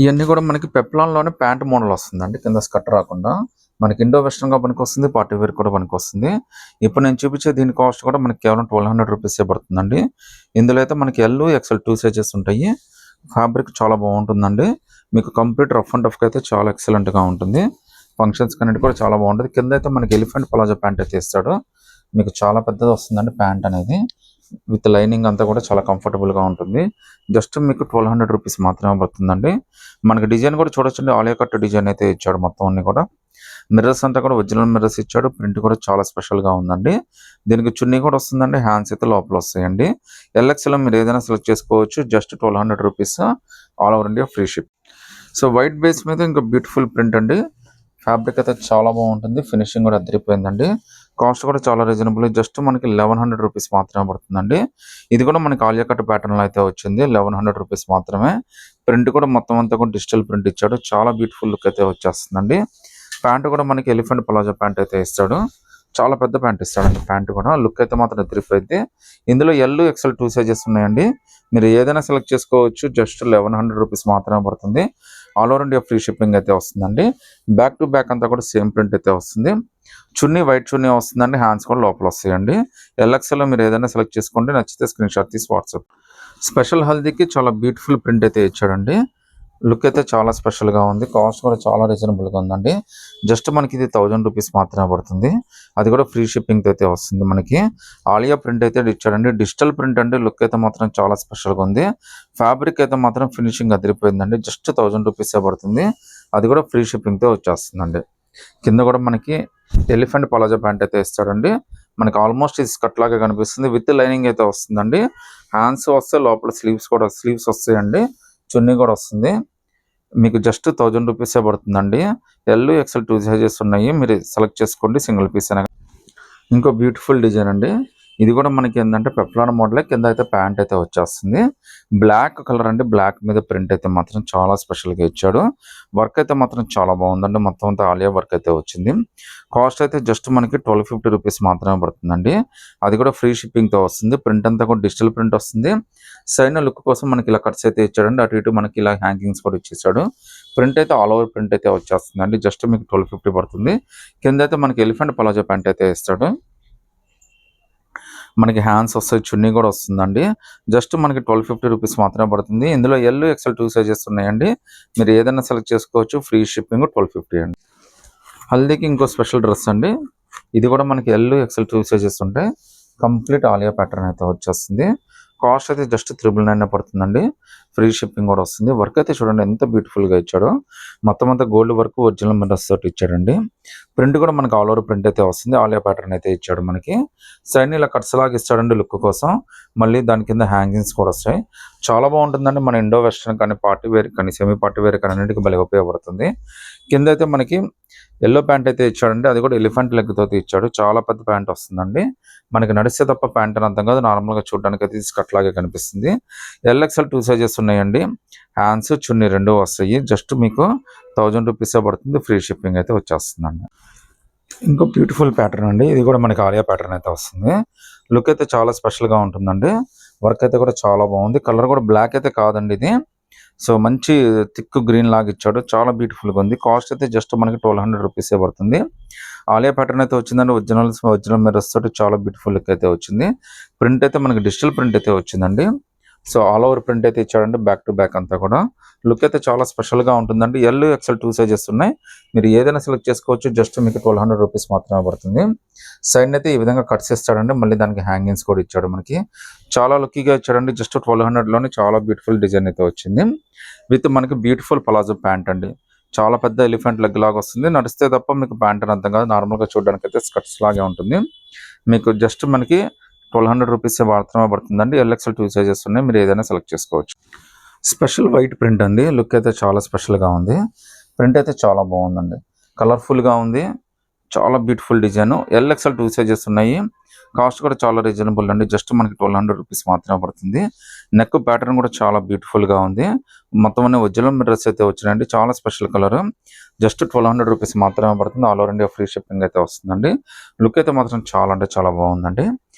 ఇవన్నీ కూడా మనకి పెప్లాన్‌లోనే ప్యాంట్ మోడల్ వస్తుందండి. కింద స్కర్ట్ రాకుండా. మనకి ఇండో వెస్టర్న్‌గా పనికొస్తుంది. పార్టీ వేర్ కూడా పనికొస్తుంది. ఇప్పుడు నేను చూపించే దీని కాస్ట్ కూడా మనకి కేవలం ₹1200 పడుతుందండి. ఇందులో అయితే మనకి ఎల్, ఎక్స్ఎల్ 2 సైజెస్ ఉంటాయి. ఫ్యాబ్రిక్ చాలా బాగుంటుందండి. మీకు కంప్లీట్ రఫ్ అండ్ టఫ్‌గా అయితే చాలా ఎక్సలెంట్‌గా ఉంటుంది. ఫంక్షన్స్ కన్నిటి కూడా చాలా బాగుంటుంది. కింద అయితే మనకి ఎలిఫెంట్ పలాజో ప్యాంట్ అయితే ఇస్తాడు. మీకు చాలా పెద్దది వస్తుందండి ప్యాంట్ అనేది. విత్ లైనింగ్ అంతా కూడా చాలా కంఫర్టబుల్‌గా ఉంటుంది. జస్ట్ మీకు ₹1200 మాత్రమే పడుతుందండి. మనకి డిజైన్ కూడా చూడొచ్చండి. ఆలియా కట్ డిజైన్ అయితే ఇచ్చాడు మొత్తం అన్ని కూడా. మిర్రర్స్ అంతా కూడా ఒరిజినల్ మిర్రర్స్ ఇచ్చాడు. ప్రింట్ కూడా చాలా స్పెషల్‌గా ఉందండి. దీనికి చున్నీ కూడా వస్తుందండి. హ్యాండ్స్ అయితే లోపల వస్తాయండి. ఎల్ఎక్స్ఎల్ మీరు ఏదైనా సెలెక్ట్ చేసుకోవచ్చు. Just ₹1200 all over India free ship. So white base మీద ఇంకా బ్యూటిఫుల్ ప్రింట్ అండి. ఫ్యాబ్రిక్ అయితే చాలా బాగుంటుంది. ఫినిషింగ్ కూడా అదిరిపోయిందండి. కాస్ట్ కూడా చాలా రీజనబుల్. జస్ట్ మనకి ₹1100 మాత్రమే పడుతుందండి. ఇది కూడా మనకి ఆలియా కట్ ప్యాటర్న్‌లో అయితే వచ్చింది. ₹1100 మాత్రమే. ప్రింట్ కూడా మొత్తం అంతా కూడా డిజిటల్ ప్రింట్ ఇచ్చాడు. చాలా బ్యూటిఫుల్ లుక్ అయితే వచ్చేస్తుందండి. ప్యాంట్ కూడా మనకి ఎలిఫెంట్ పలాజో ప్యాంట్ అయితే ఇస్తాడు. చాలా పెద్ద ప్యాంట్ ఇస్తాడండి. ప్యాంట్ కూడా లుక్ అయితే మాత్రం అదిరిపోయింది. ఇందులో ఎల్, ఎక్స్ఎల్ 2 సైజెస్ ఉన్నాయండి. మీరు ఏదైనా సెలెక్ట్ చేసుకోవచ్చు. జస్ట్ ₹1100 మాత్రమే పడుతుంది. All over India free shipping అయితే వస్తుందండి. బ్యాక్ టు బ్యాక్ అంతా కూడా సేమ్ ప్రింట్ అయితే వస్తుంది. చున్నీ వైట్ చున్నీ వస్తుందండి. హ్యాండ్స్ కూడా లోపల వస్తాయండి. ఎల్ఎక్స్ఎల్లో మీరు ఏదైనా సెలెక్ట్ చేసుకోండి. నచ్చితే స్క్రీన్ షాట్ తీసి వాట్సాప్. స్పెషల్ హల్దీకి చాలా బ్యూటిఫుల్ ప్రింట్ అయితే ఇచ్చాడండి. లుక్ అయితే చాలా స్పెషల్‌గా ఉంది. కాస్ట్ కూడా చాలా రీజనబుల్‌గా ఉందండి. జస్ట్ మనకి ఇది ₹1000 మాత్రమే పడుతుంది. అది కూడా ఫ్రీ షిప్పింగ్‌తో అయితే వస్తుంది మనకి. ఆలియా ప్రింట్ అయితే ఇచ్చాడండి. డిజిటల్ ప్రింట్ అండి. లుక్ అయితే మాత్రం చాలా స్పెషల్‌గా ఉంది. ఫ్యాబ్రిక్ అయితే మాత్రం ఫినిషింగ్ అదిరిపోయిందండి. జస్ట్ ₹1000 పడుతుంది. అది కూడా ఫ్రీ షిప్పింగ్‌తో వచ్చేస్తుందండి. కింద కూడా మనకి ఎలిఫెంట్ పలాజో ప్యాంట్ అయితే ఇస్తాడండి. మనకి ఆల్మోస్ట్ ఇది స్కర్ట్ లాగా కనిపిస్తుంది. విత్ లైనింగ్ అయితే వస్తుందండి. హ్యాండ్స్ వస్తే లోపల స్లీవ్స్ వస్తాయండి. చున్నీ కూడా వస్తుంది. మీకు జస్ట్ ₹1000 పడుతుందండి. ఎల్, ఎక్స్ఎల్ 2 సైజెస్ ఉన్నాయి. మీరు సెలెక్ట్ చేసుకోండి. సింగిల్ పీస్ అయినా. ఇంకో బ్యూటిఫుల్ డిజైన్ అండి. ఇది కూడా మనకి ఏంటంటే పెప్లాన్ మోడలే. కింద అయితే ప్యాంట్ అయితే వచ్చేస్తుంది. బ్లాక్ కలర్ అండి. బ్లాక్ మీద ప్రింట్ అయితే మాత్రం చాలా స్పెషల్‌గా ఇచ్చాడు. వర్క్ అయితే మాత్రం చాలా బాగుందండి. మొత్తం అంతా ఆలియా వర్క్ అయితే వచ్చింది. కాస్ట్ అయితే జస్ట్ మనకి ₹1250 మాత్రమే పడుతుందండి. అది కూడా ఫ్రీ షిప్పింగ్‌తో వస్తుంది. ప్రింట్ అంతా కూడా డిజిటల్ ప్రింట్ వస్తుంది. సైడ్ లుక్ కోసం మనకి ఇలా కట్స్ అయితే ఇచ్చాడండి. అటు ఇటు మనకి ఇలా హ్యాంగింగ్స్ కూడా ఇచ్చేసాడు. ప్రింట్ అయితే ఆల్ ఓవర్ ప్రింట్ అయితే వచ్చేస్తుందండి. జస్ట్ మీకు 1250 పడుతుంది. కింద అయితే మనకి ఎలిఫెంట్ పలాజో ప్యాంట్ అయితే ఇస్తాడు. మనకి హ్యాండ్స్ వస్తాయి. చున్నీ కూడా వస్తుందండి. జస్ట్ మనకి ₹1250 మాత్రమే పడుతుంది. ఇందులో ఎల్, ఎక్స్ఎల్ 2 సైజెస్ ఉన్నాయండి. మీరు ఏదైనా సెలెక్ట్ చేసుకోవచ్చు. ఫ్రీ షిప్పింగ్ 1250 అండి. హల్దీకి ఇంకో స్పెషల్ డ్రెస్ అండి. ఇది కూడా మనకి ఎల్, ఎక్స్ఎల్ 2 సైజెస్ ఉంటాయి. కంప్లీట్ ఆలియా ప్యాటర్న్ అయితే వచ్చేస్తుంది. కాస్ట్ అయితే జస్ట్ 999 పడుతుందండి. ఫ్రీ షిప్పింగ్ కూడా వస్తుంది. వర్క్ అయితే చూడండి ఎంత బ్యూటిఫుల్‌గా ఇచ్చాడో. మొత్తం అంతా గోల్డ్ వర్క్ ఒరిజినల్ మిర్రర్స్ తోటి ఇచ్చాడండి. ప్రింట్ కూడా మనకి ఆల్ ఓవర్ ప్రింట్ అయితే వస్తుంది. ఆలియా ప్యాటర్న్ అయితే ఇచ్చాడు మనకి. సైడ్ ఇలా కట్స్ లాగా ఇస్తాడండి లుక్ కోసం. మళ్ళీ దాని కింద హ్యాంగింగ్స్ కూడా వస్తాయి. చాలా బాగుంటుందండి. మన ఇండో వెస్టర్న్ కానీ, పార్టీ వేర్ కానీ, సెమీ పార్టీ వేర్ కానీ అన్నిటికీ భలే ఉపయోగపడుతుంది. కింద అయితే మనకి యెల్లో ప్యాంట్ అయితే ఇచ్చాడండి. అది కూడా ఎలిఫెంట్ లెగ్ తోటి ఇచ్చాడు. చాలా పెద్ద ప్యాంట్ వస్తుందండి. మనకి నడిస్తే తప్ప ప్యాంట్ అని అర్థం కాదు. నార్మల్‌గా చూడడానికి అయితే స్కర్ట్ లాగే కనిపిస్తుంది. ఎల్ఎక్స్ఎల్ 2 సైజెస్ ఉన్నాయండి. హ్యాండ్స్, చున్నీ 2 వస్తాయి. జస్ట్ మీకు ₹1000 పడుతుంది. ఫ్రీ షిప్పింగ్ అయితే వచ్చేస్తుందండి. ఇంకో బ్యూటిఫుల్ ప్యాటర్న్ అండి. ఇది కూడా మనకి ఆలియా ప్యాటర్న్ అయితే వస్తుంది. లుక్ అయితే చాలా స్పెషల్‌గా ఉంటుందండి. వర్క్ అయితే కూడా చాలా బాగుంది. కలర్ కూడా బ్లాక్ అయితే కాదండి ఇది. సో మంచి థిక్ గ్రీన్ లాగా ఇచ్చాడు. చాలా బ్యూటిఫుల్‌గా ఉంది. కాస్ట్ అయితే జస్ట్ మనకి ₹1200 పడుతుంది. ఆలియా ప్యాటర్న్ అయితే వచ్చిందండి. ఒరిజినల్ మిర్రర్స్ తోటి చాలా బ్యూటిఫుల్ లుక్ అయితే వచ్చింది. ప్రింట్ అయితే మనకి డిజిటల్ ప్రింట్ అయితే వచ్చిందండి. సో ఆల్ ఓవర్ ప్రింట్ అయితే ఇచ్చాడండి. బ్యాక్ టు బ్యాక్ అంతా కూడా. లుక్ అయితే చాలా స్పెషల్‌గా ఉంటుందండి. ఎల్, ఎక్స్ఎల్ 2 సైజెస్ ఉన్నాయి. మీరు ఏదైనా సెలెక్ట్ చేసుకోవచ్చు. జస్ట్ మీకు ₹1200 మాత్రమే పడుతుంది. సైడ్ అయితే ఈ విధంగా కట్స్ ఇస్తాడండి. మళ్ళీ దానికి హ్యాంగింగ్స్ కూడా ఇచ్చాడు మనకి. చాలా లుక్కీగా ఇచ్చాడండి. జస్ట్ 1200లోనే చాలా బ్యూటిఫుల్ డిజైన్ అయితే వచ్చింది. విత్ మనకి బ్యూటిఫుల్ పలాజో ప్యాంట్ అండి. చాలా పెద్ద ఎలిఫెంట్ లెగ్ లాగా వస్తుంది. నడిస్తే తప్ప మీకు ప్యాంట్ అని అర్థం కాదు. నార్మల్‌గా చూడడానికి అయితే స్కర్ట్స్ లాగే ఉంటుంది. మీకు జస్ట్ మనకి ₹1200 మాత్రమే పడుతుందండి. ఎల్ఎక్స్ఎల్ 2 సైజెస్ ఉన్నాయి. మీరు ఏదైనా సెలెక్ట్ చేసుకోవచ్చు. స్పెషల్ వైట్ ప్రింట్ అండి. లుక్ అయితే చాలా స్పెషల్‌గా ఉంది. ప్రింట్ అయితే చాలా బాగుందండి. కలర్ఫుల్‌గా ఉంది. చాలా బ్యూటిఫుల్ డిజైన్. ఎల్ఎక్స్ఎల్ 2 సైజెస్ ఉన్నాయి. కాస్ట్ కూడా చాలా రీజనబుల్ అండి. జస్ట్ మనకి ₹1200 మాత్రమే పడుతుంది. నెక్ ప్యాటర్న్ కూడా చాలా బ్యూటిఫుల్‌గా ఉంది. మొత్తం అన్ని ఒరిజినల్ మిర్రర్స్ అయితే వచ్చినాయండి. చాలా స్పెషల్ కలర్. జస్ట్ ₹1200 మాత్రమే పడుతుంది. All over India free shipping అయితే వస్తుందండి. లుక్ అయితే మాత్రం చాలా అంటే చాలా బాగుందండి.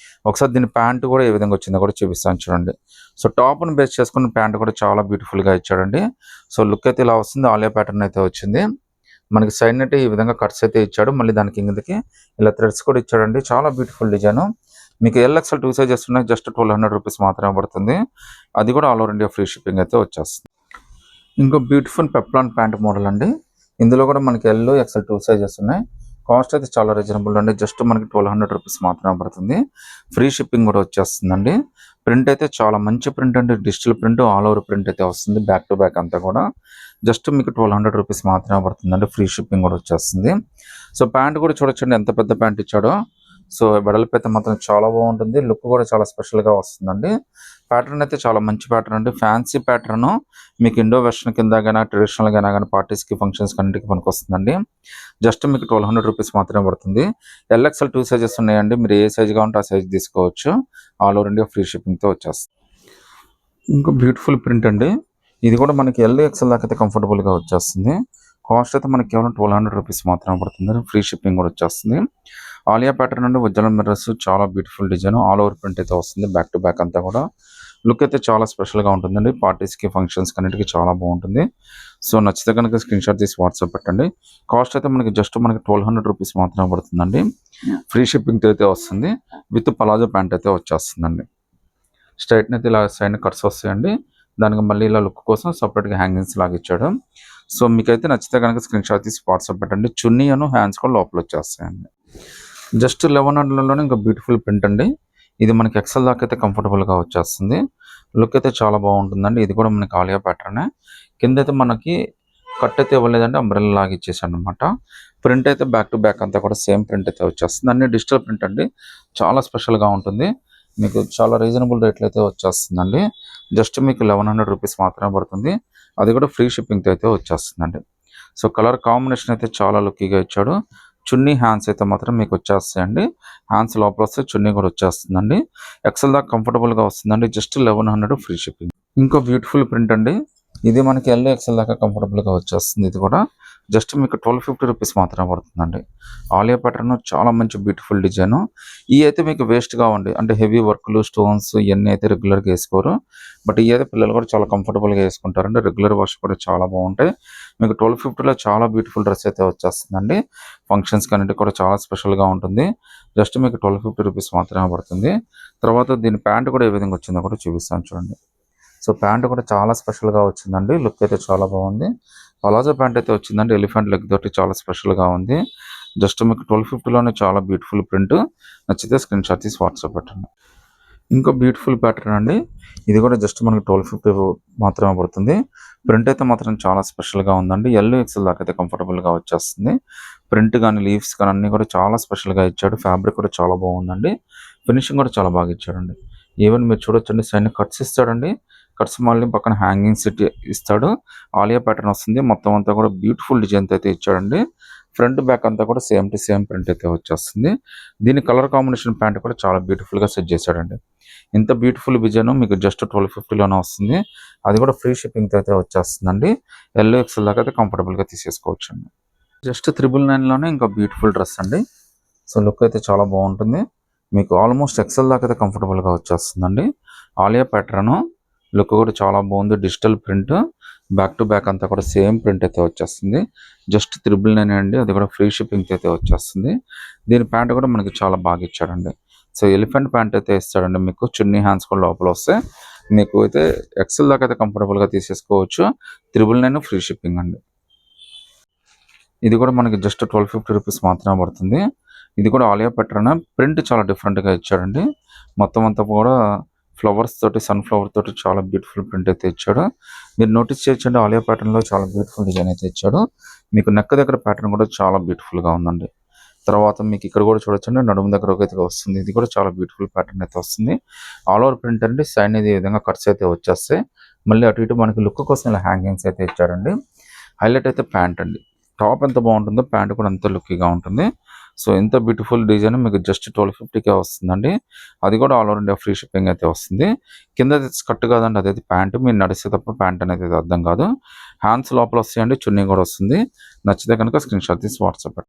ఒకసారి దీని ప్యాంట్ కూడా ఏ విధంగా వచ్చిందో కూడా చూపిస్తాను చూడండి. సో టాప్ను బేస్ చేసుకుని ప్యాంట్ కూడా చాలా బ్యూటిఫుల్గా ఇచ్చాడండి. సో లుక్ అయితే ఇలా వస్తుంది. ఆలియా ప్యాటర్న్ అయితే వచ్చింది. మనకి సైడ్ అయితే ఈ విధంగా కట్స్ అయితే ఇచ్చాడు. మళ్ళీ దానికి కిందకి ఇలా థ్రెడ్స్ కూడా ఇచ్చాడండి. చాలా బ్యూటిఫుల్ డిజైన్. మీకు ఎల్ఎక్స్ఎల్ 2 సైజెస్ ఉన్నాయి. జస్ట్ 1200 రూపీస్ మాత్రమే పడుతుంది. అది కూడా all over India free shipping అయితే వచ్చేస్తుంది. ఇంకో బ్యూటిఫుల్ పెప్లాన్ ప్యాంట్ మోడల్ అండి. ఇందులో కూడా మనకి ఎల్ ఎక్స్ఎల్ 2 సైజెస్ ఉన్నాయి. కాస్ట్ అయితే చాలా రీజనబుల్ అండి. జస్ట్ మనకి 1200 రూపీస్ మాత్రమే పడుతుంది. ఫ్రీ షిప్పింగ్ కూడా వచ్చేస్తుందండి. ప్రింట్ అయితే చాలా మంచి ప్రింట్ అండి. Digital print all over print అయితే వస్తుంది. బ్యాక్ టు బ్యాక్ అంతా కూడా జస్ట్ మీకు 1200 రూపీస్ మాత్రమే పడుతుందండి. ఫ్రీ షిప్పింగ్ కూడా వచ్చేస్తుంది. సో ప్యాంట్ కూడా చూడొచ్చండి ఎంత పెద్ద ప్యాంట్ ఇచ్చాడో. సో వెడల్పు అయితే మాత్రం చాలా బాగుంటుంది. లుక్ కూడా చాలా స్పెషల్గా వస్తుందండి. ప్యాటర్న్ అయితే చాలా మంచి ప్యాటర్న్ అండి. ఫ్యాన్సీ ప్యాటర్న్ మీకు ఇండో వెస్ట్రన్ కింద కానీ ట్రెడిషనల్గా కానీ పార్టీస్కి ఫంక్షన్స్కి అన్నిటికీ పనికి వస్తుందండి. జస్ట్ మీకు 1200 రూపీస్ మాత్రమే పడుతుంది. ఎల్ఎక్స్ఎల్ 2 సైజెస్ ఉన్నాయండి. మీరు ఏ సైజ్ కావాలంటే ఆ సైజ్ తీసుకోవచ్చు. ఆల్ ఓవర్ ఇండియా ఫ్రీ షిప్పింగ్తో వచ్చేస్తుంది. ఇంకో బ్యూటిఫుల్ ప్రింట్ అండి. ఇది కూడా మనకి ఎల్ఎక్స్ఎల్ దాకా అయితే కంఫర్టబుల్గా వచ్చేస్తుంది. కాస్ట్ అయితే మనకి కేవలం 1200 రూపీస్ మాత్రమే పడుతుంది. ఫ్రీ షిప్పింగ్ కూడా వచ్చేస్తుంది. ఆలియా ప్యాటర్న్ అండి. ఉజ్వలం మిర్రర్స్ చాలా beautiful design. All over print అయితే వస్తుంది. బ్యాక్ టు బ్యాక్ అంతా కూడా లుక్ అయితే చాలా స్పెషల్గా ఉంటుందండి. పార్టీస్కి ఫంక్షన్స్కి అన్నిటికీ చాలా బాగుంటుంది. సో నచ్చితే కనుక స్క్రీన్ షాట్ తీసి వాట్సాప్ పెట్టండి. కాస్ట్ అయితే మనకి జస్ట్ మనకి 1200 రూపీస్ మాత్రమే పడుతుందండి. ఫ్రీ షిప్పింగ్ అయితే వస్తుంది. విత్ పలాజో ప్యాంట్ అయితే వచ్చేస్తుందండి. స్ట్రైట్ని అయితే ఇలా సైడ్ కట్స్ వస్తాయండి. దానికి మళ్ళీ ఇలా లుక్ కోసం సపరేట్గా హ్యాంగింగ్స్ లాగా ఇచ్చాడు. సో మీకైతే నచ్చితే కనుక స్క్రీన్ షాట్ తీసి వాట్సాప్ పెట్టండి. చున్నీ హ్యాండ్స్ కూడా లోపల వచ్చేస్తాయండి. జస్ట్ 1100లోనే ఇంకా బ్యూటిఫుల్ ప్రింట్ అండి. ఇది మనకి ఎక్సెల్ దాకా అయితే కంఫర్టబుల్గా వచ్చేస్తుంది. లుక్ అయితే చాలా బాగుంటుందండి. ఇది కూడా మనకి ఆలియా ప్యాటర్నే. కింద అయితే మనకి కట్ అయితే ఇవ్వలేదండి. అంబ్రెల్లా లాగా ఇచ్చేసాడు అనమాట. ప్రింట్ అయితే బ్యాక్ టు బ్యాక్ అంతా కూడా సేమ్ ప్రింట్ అయితే వచ్చేస్తుంది. అన్ని డిజిటల్ ప్రింట్ అండి. చాలా స్పెషల్గా ఉంటుంది. మీకు చాలా రీజనబుల్ రేట్లు అయితే వచ్చేస్తుందండి. జస్ట్ మీకు 1100 రూపీస్ మాత్రమే పడుతుంది. అది కూడా ఫ్రీ షిప్పింగ్తో అయితే వచ్చేస్తుందండి. సో కలర్ కాంబినేషన్ అయితే చాలా లుక్కీగా ఇచ్చాడు. చున్నీ హ్యాండ్స్ అయితే మాత్రం మీకు వచ్చేస్తాయండి. హ్యాండ్స్ లోపల వస్తే చున్నీ కూడా వచ్చేస్తుందండి. ఎక్సెల్ దాకా కంఫర్టబుల్గా వస్తుందండి. Just 1100 free shipping. ఇంకో బ్యూటిఫుల్ ప్రింట్ అండి. ఇది మనకి ఎల్ ఎక్సెల్ దాకా కంఫర్టబుల్గా వచ్చేస్తుంది. ఇది కూడా జస్ట్ మీకు 1250 రూపీస్ మాత్రమే పడుతుందండి. ఆలియా ప్యాటర్న్ చాలా మంచి బ్యూటిఫుల్ డిజైన్. ఇవి అయితే మీకు వేస్ట్ కావండి. అంటే హెవీ వర్క్లు స్టోన్స్ ఇవన్నీ అయితే రెగ్యులర్గా వేసుకోరు. బట్ ఇవి అయితే పిల్లలు కూడా చాలా కంఫర్టబుల్గా వేసుకుంటారండి. రెగ్యులర్ వాష్ కూడా చాలా బాగుంటాయి. మీకు 1250లో చాలా బ్యూటిఫుల్ డ్రెస్ అయితే వచ్చేస్తుందండి. ఫంక్షన్స్ కన్నిటి కూడా చాలా స్పెషల్గా ఉంటుంది. జస్ట్ మీకు 1250 రూపీస్ మాత్రమే పడుతుంది. తర్వాత దీని ప్యాంట్ కూడా ఏ విధంగా వచ్చిందో కూడా చూపిస్తాను చూడండి. సో ప్యాంట్ కూడా చాలా స్పెషల్గా వచ్చిందండి. లుక్ అయితే చాలా బాగుంది. పలాజో ప్యాంట్ అయితే వచ్చిందండి. ఎలిఫెంట్ లెగ్ తోటి చాలా స్పెషల్గా ఉంది. జస్ట్ మీకు 1250లోనే చాలా బ్యూటిఫుల్ ప్రింట్. నచ్చితే స్క్రీన్ షాట్ తీసి వాట్సాప్ పెట్టండి. ఇంకో బ్యూటిఫుల్ ప్యాటర్న్ అండి. ఇది కూడా జస్ట్ మనకి 1250 మాత్రమే పడుతుంది. ప్రింట్ అయితే మాత్రం చాలా స్పెషల్గా ఉందండి. ఎల్ ఎక్సెల్ దాకా అయితే కంఫర్టబుల్గా వచ్చేస్తుంది. ప్రింట్ కానీ లీవ్స్ కానీ అన్నీ కూడా చాలా స్పెషల్గా ఇచ్చాడు. ఫ్యాబ్రిక్ కూడా చాలా బాగుందండి. ఫినిషింగ్ కూడా చాలా బాగా ఇచ్చాడండి. ఈవెన్ మీరు చూడొచ్చండి సైడ్ కట్స్ ఇస్తాడండి. కట్స్ మళ్ళీ పక్కన హ్యాంగింగ్స్ ఇస్తాడు. ఆలియా ప్యాటర్న్ వస్తుంది. మొత్తం అంతా కూడా బ్యూటిఫుల్ డిజైన్ అయితే ఇచ్చాడండి. ఫ్రంట్ బ్యాక్ అంతా కూడా సేమ్ టు సేమ్ ప్రింట్ అయితే వచ్చేస్తుంది. దీని కలర్ కాంబినేషన్ ప్యాంట్ కూడా చాలా బ్యూటిఫుల్గా సెట్ చేశాడండి. ఇంత బ్యూటిఫుల్ డిజైన్ మీకు జస్ట్ 1250లోనే వస్తుంది. అది కూడా ఫ్రీ షిప్పింగ్తో అయితే వచ్చేస్తుందండి. ఎల్ ఎక్సెల్ దాకా అయితే కంఫర్టబుల్గా తీసేసుకోవచ్చు అండి. జస్ట్ 999లోనే ఇంకా బ్యూటిఫుల్ డ్రెస్ అండి. సో లుక్ అయితే చాలా బాగుంటుంది. మీకు ఆల్మోస్ట్ ఎక్సెల్ దాకా అయితే కంఫర్టబుల్గా వచ్చేస్తుందండి. ఆలియా ప్యాటర్న్ లుక్ కూడా చాలా బాగుంది. Digital print back to back అంతా కూడా సేమ్ ప్రింట్ అయితే వచ్చేస్తుంది. జస్ట్ 999 అండి. అది కూడా ఫ్రీ షిప్పింగ్ అయితే వచ్చేస్తుంది. దీని ప్యాంట్ కూడా మనకి చాలా బాగా ఇచ్చాడండి. సో ఎలిఫెంట్ ప్యాంట్ అయితే ఇస్తాడండి. మీకు చున్నీ హ్యాండ్స్ కూడా లోపల వస్తే మీకు అయితే ఎక్సెల్ దాకా అయితే కంఫర్టబుల్గా తీసేసుకోవచ్చు. 999 ఫ్రీ షిప్పింగ్ అండి. ఇది కూడా మనకి జస్ట్ 1250 రూపీస్ మాత్రమే పడుతుంది. ఇది కూడా ఆలియా ప్యాటర్న్. ప్రింట్ చాలా డిఫరెంట్గా ఇచ్చాడండి. మొత్తం అంతా కూడా ఫ్లవర్స్ తోటి సన్ఫ్లవర్ తోటి చాలా బ్యూటిఫుల్ ప్రింట్ అయితే ఇచ్చాడు. మీరు నోటీస్ చేయొచ్చండి ఆలియా ప్యాటర్న్లో చాలా బ్యూటిఫుల్ డిజైన్ అయితే ఇచ్చాడు. మీకు నెక్ దగ్గర ప్యాటర్న్ కూడా చాలా బ్యూటిఫుల్గా ఉందండి. తర్వాత మీకు ఇక్కడ కూడా చూడొచ్చండి నడుము దగ్గర ఒక అయితే వస్తుంది. ఇది కూడా చాలా బ్యూటిఫుల్ ప్యాటర్న్ అయితే వస్తుంది. ఆల్ ఓవర్ ప్రింట్ అండి. సైడ్ ఇది విధంగా కట్స్ అయితే వచ్చేస్తాయి. మళ్ళీ అటు ఇటు మనకి లుక్ కోసం ఇలా హ్యాంగింగ్స్ అయితే ఇచ్చాడండి. హైలైట్ అయితే ప్యాంట్ అండి. టాప్ ఎంత బాగుంటుందో ప్యాంట్ కూడా అంత లుక్కీగా ఉంటుంది. సో ఇంత బ్యూటిఫుల్ డిజైన్ మీకు జస్ట్ 1250కే వస్తుందండి. అది కూడా all over India free shipping అయితే వస్తుంది. కింద స్కర్ట్ కాదండి, అదైతే ప్యాంట్. మీరు నడిస్తే తప్ప ప్యాంట్ అనేది అర్థం కాదు. హ్యాండ్స్ లోపల వస్తాయండి. చున్నీ కూడా వస్తుంది. నచ్చితే కనుక స్క్రీన్ షాట్ తీసి వాట్సాప్